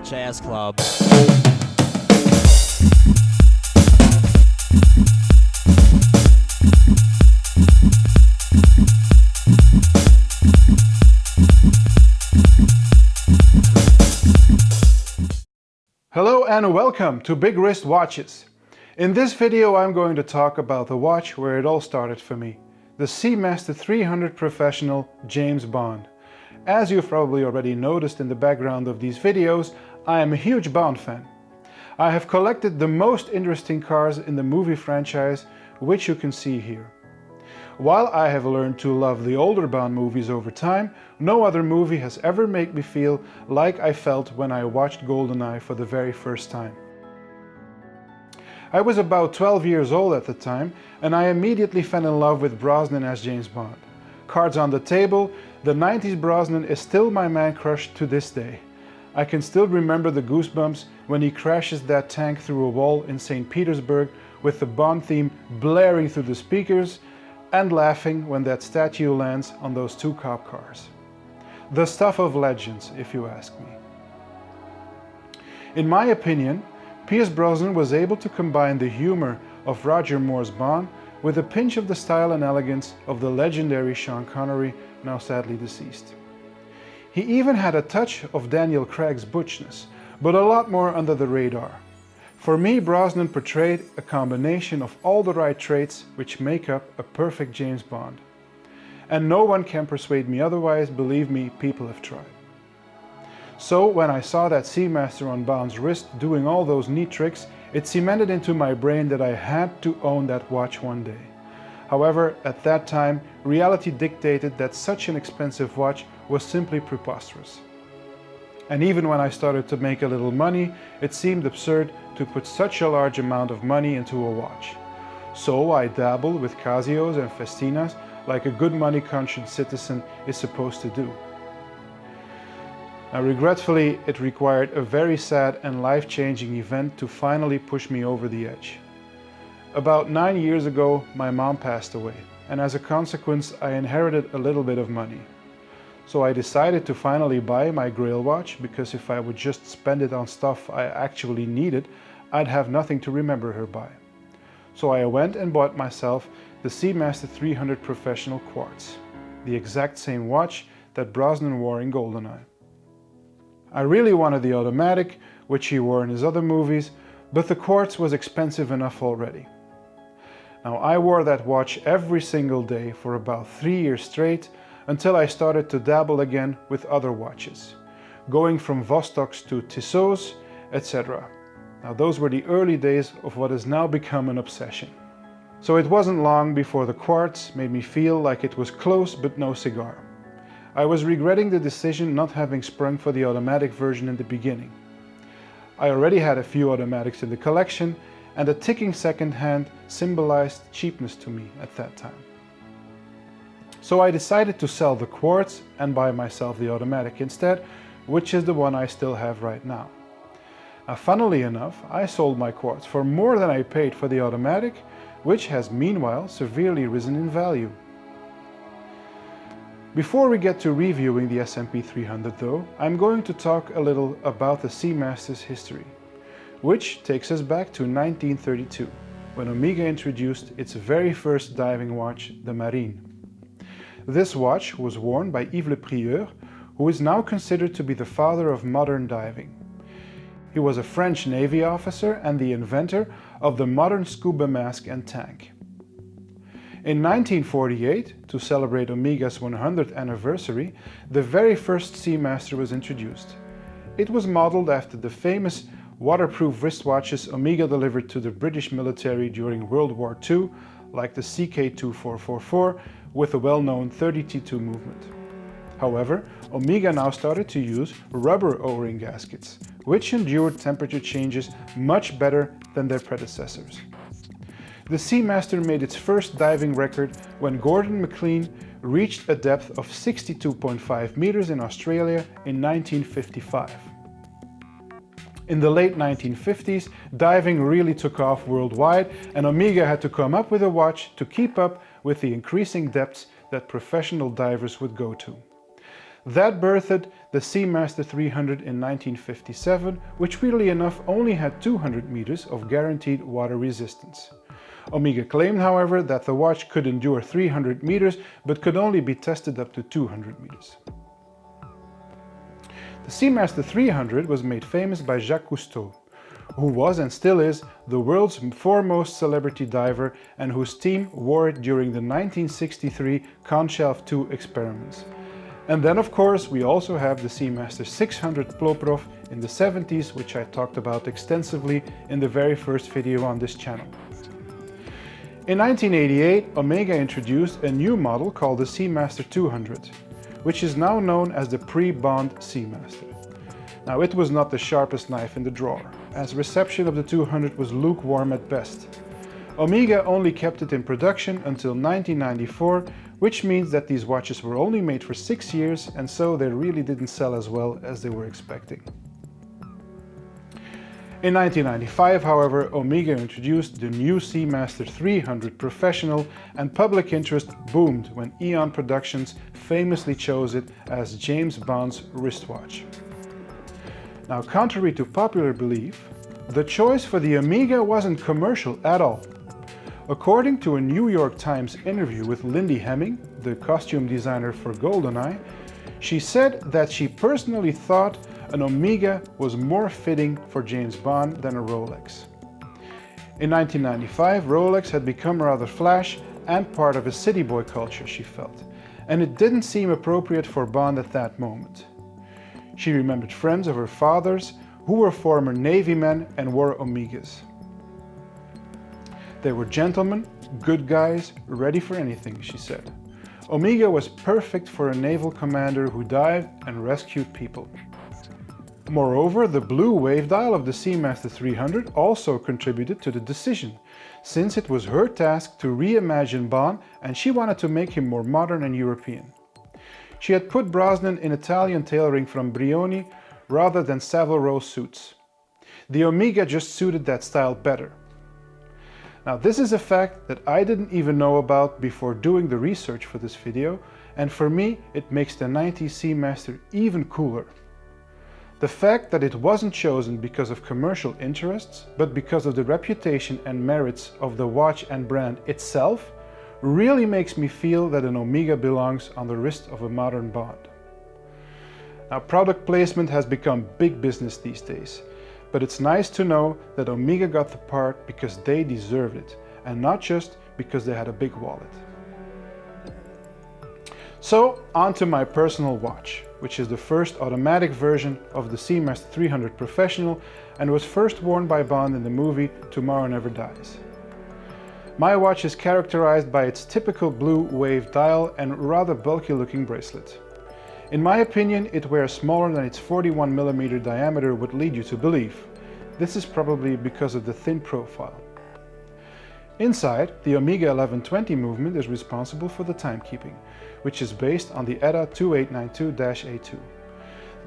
Jazz Club. Hello and welcome to Big Wrist Watches. In this video I'm going to talk about the watch where it all started for me, the Seamaster 300 Professional James Bond. As you've probably already noticed in the background of these videos, I am a huge Bond fan. I have collected the most interesting cars in the movie franchise, which you can see here. While I have learned to love the older Bond movies over time, no other movie has ever made me feel like I felt when I watched GoldenEye for the very first time. I was about 12 years old at the time, and I immediately fell in love with Brosnan as James Bond. Cards on the table, the 90s Brosnan is still my man crush to this day. I can still remember the goosebumps when he crashes that tank through a wall in St. Petersburg with the Bond theme blaring through the speakers, and laughing when that statue lands on those two cop cars. The stuff of legends, if you ask me. In my opinion, Pierce Brosnan was able to combine the humor of Roger Moore's Bond with a pinch of the style and elegance of the legendary Sean Connery, now sadly deceased. He even had a touch of Daniel Craig's butchness, but a lot more under the radar. For me, Brosnan portrayed a combination of all the right traits which make up a perfect James Bond. And no one can persuade me otherwise, believe me, people have tried. So when I saw that Seamaster on Bond's wrist doing all those neat tricks, it cemented into my brain that I had to own that watch one day. However, at that time, reality dictated that such an expensive watch was simply preposterous. And even when I started to make a little money, it seemed absurd to put such a large amount of money into a watch. So I dabbled with Casios and Festinas like a good money-conscious citizen is supposed to do. Now regretfully, it required a very sad and life-changing event to finally push me over the edge. About 9 years ago, my mom passed away, and as a consequence, I inherited a little bit of money. So I decided to finally buy my Grail watch, because if I would just spend it on stuff I actually needed, I'd have nothing to remember her by. So I went and bought myself the Seamaster 300 Professional Quartz, the exact same watch that Brosnan wore in GoldenEye. I really wanted the automatic, which he wore in his other movies, but the Quartz was expensive enough already. Now I wore that watch every single day for about 3 years straight, until I started to dabble again with other watches, going from Vostoks to Tissot's, etc. Now those were the early days of what has now become an obsession. So it wasn't long before the Quartz made me feel like it was close but no cigar. I was regretting the decision not having sprung for the automatic version in the beginning. I already had a few automatics in the collection, and a ticking second hand symbolized cheapness to me at that time. So I decided to sell the Quartz and buy myself the automatic instead, which is the one I still have right now. Now, funnily enough, I sold my Quartz for more than I paid for the automatic, which has meanwhile severely risen in value. Before we get to reviewing the S&P 300 though, I'm going to talk a little about the Seamaster's history, which takes us back to 1932, when Omega introduced its very first diving watch, the Marine. This watch was worn by Yves Le Prieur, who is now considered to be the father of modern diving. He was a French Navy officer and the inventor of the modern scuba mask and tank. In 1948, to celebrate Omega's 100th anniversary, the very first Seamaster was introduced. It was modeled after the famous waterproof wristwatches Omega delivered to the British military during World War II, like the CK-2444 with the well-known 30T2 movement. However, Omega now started to use rubber O-ring gaskets, which endured temperature changes much better than their predecessors. The Seamaster made its first diving record when Gordon McLean reached a depth of 62.5 meters in Australia in 1955. In the late 1950s, diving really took off worldwide, and Omega had to come up with a watch to keep up with the increasing depths that professional divers would go to. That birthed the Seamaster 300 in 1957, which weirdly enough only had 200 meters of guaranteed water resistance. Omega claimed, however, that the watch could endure 300 meters, but could only be tested up to 200 meters. The Seamaster 300 was made famous by Jacques Cousteau, who was and still is the world's foremost celebrity diver and whose team wore it during the 1963 Conshelf 2 experiments. And then of course we also have the Seamaster 600 Ploprof in the 70s, which I talked about extensively in the very first video on this channel. In 1988, Omega introduced a new model called the Seamaster 200, which is now known as the pre-Bond Seamaster. Now, it was not the sharpest knife in the drawer, as reception of the 200 was lukewarm at best. Omega only kept it in production until 1994, which means that these watches were only made for 6 years, and so they really didn't sell as well as they were expecting. In 1995, however, Omega introduced the new Seamaster 300 Professional, and public interest boomed when Eon Productions famously chose it as James Bond's wristwatch. Now, contrary to popular belief, the choice for the Omega wasn't commercial at all. According to a New York Times interview with Lindy Hemming, the costume designer for GoldenEye, she said that she personally thought an Omega was more fitting for James Bond than a Rolex. In 1995, Rolex had become rather flash and part of a city boy culture, she felt, and it didn't seem appropriate for Bond at that moment. She remembered friends of her father's who were former Navy men and wore Omegas. They were gentlemen, good guys, ready for anything, she said. Omega was perfect for a naval commander who dived and rescued people. Moreover, the blue wave dial of the Seamaster 300 also contributed to the decision, since it was her task to reimagine Bond and she wanted to make him more modern and European. She had put Brosnan in Italian tailoring from Brioni rather than Savile Row suits. The Omega just suited that style better. Now, this is a fact that I didn't even know about before doing the research for this video, and for me it makes the 90s Seamaster even cooler. The fact that it wasn't chosen because of commercial interests, but because of the reputation and merits of the watch and brand itself, really makes me feel that an Omega belongs on the wrist of a modern Bond. Now, product placement has become big business these days, but it's nice to know that Omega got the part because they deserved it, and not just because they had a big wallet. So, on to my personal watch, which is the first automatic version of the Seamaster 300 Professional and was first worn by Bond in the movie Tomorrow Never Dies. My watch is characterized by its typical blue wave dial and rather bulky looking bracelet. In my opinion, it wears smaller than its 41mm diameter would lead you to believe. This is probably because of the thin profile. Inside, the Omega 1120 movement is responsible for the timekeeping, which is based on the ETA 2892-A2.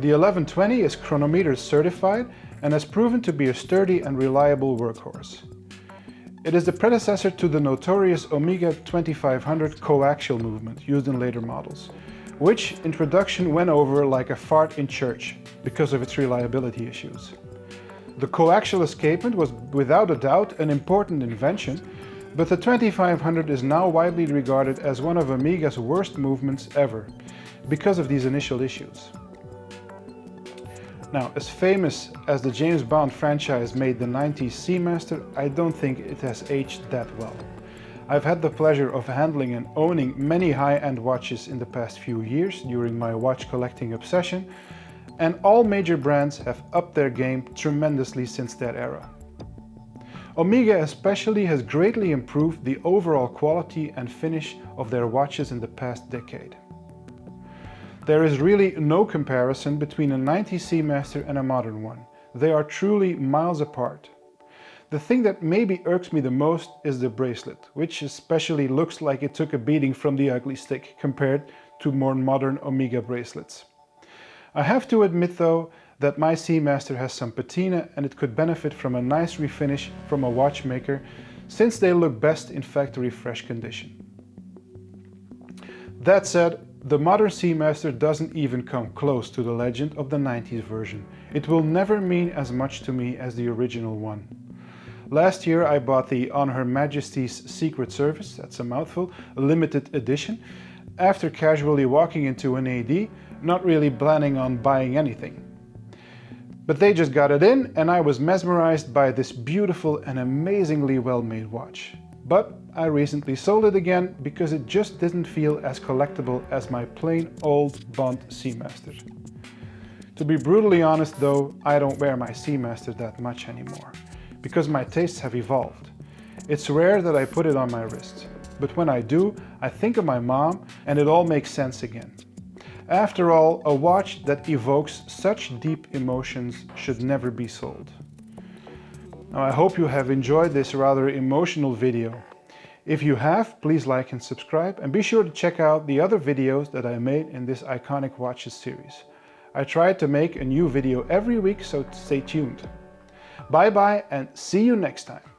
The 1120 is chronometer certified and has proven to be a sturdy and reliable workhorse. It is the predecessor to the notorious Omega 2500 coaxial movement used in later models, which in production went over like a fart in church because of its reliability issues. The coaxial escapement was without a doubt an important invention, but the 2500 is now widely regarded as one of Omega's worst movements ever, because of these initial issues. Now, as famous as the James Bond franchise made the 90s Seamaster, I don't think it has aged that well. I've had the pleasure of handling and owning many high-end watches in the past few years during my watch collecting obsession, and all major brands have upped their game tremendously since that era. Omega especially has greatly improved the overall quality and finish of their watches in the past decade. There is really no comparison between a 90s Seamaster and a modern one. They are truly miles apart. The thing that maybe irks me the most is the bracelet, which especially looks like it took a beating from the ugly stick compared to more modern Omega bracelets. I have to admit though that my Seamaster has some patina and it could benefit from a nice refinish from a watchmaker, since they look best in factory fresh condition. That said, The modern Seamaster doesn't even come close to the legend of the 90s version. It will never mean as much to me as the original one. Last year I bought the On Her Majesty's Secret Service, that's a mouthful, limited edition, after casually walking into an AD, not really planning on buying anything. But they just got it in and I was mesmerized by this beautiful and amazingly well-made watch. But I recently sold it again because it just didn't feel as collectible as my plain old Bond Seamaster. To be brutally honest though, I don't wear my Seamaster that much anymore, because my tastes have evolved. It's rare that I put it on my wrist, but when I do, I think of my mom and it all makes sense again. After all, a watch that evokes such deep emotions should never be sold. Now, I hope you have enjoyed this rather emotional video. If you have, please like and subscribe, and be sure to check out the other videos that I made in this Iconic Watches series. I try to make a new video every week, so stay tuned. Bye bye and see you next time.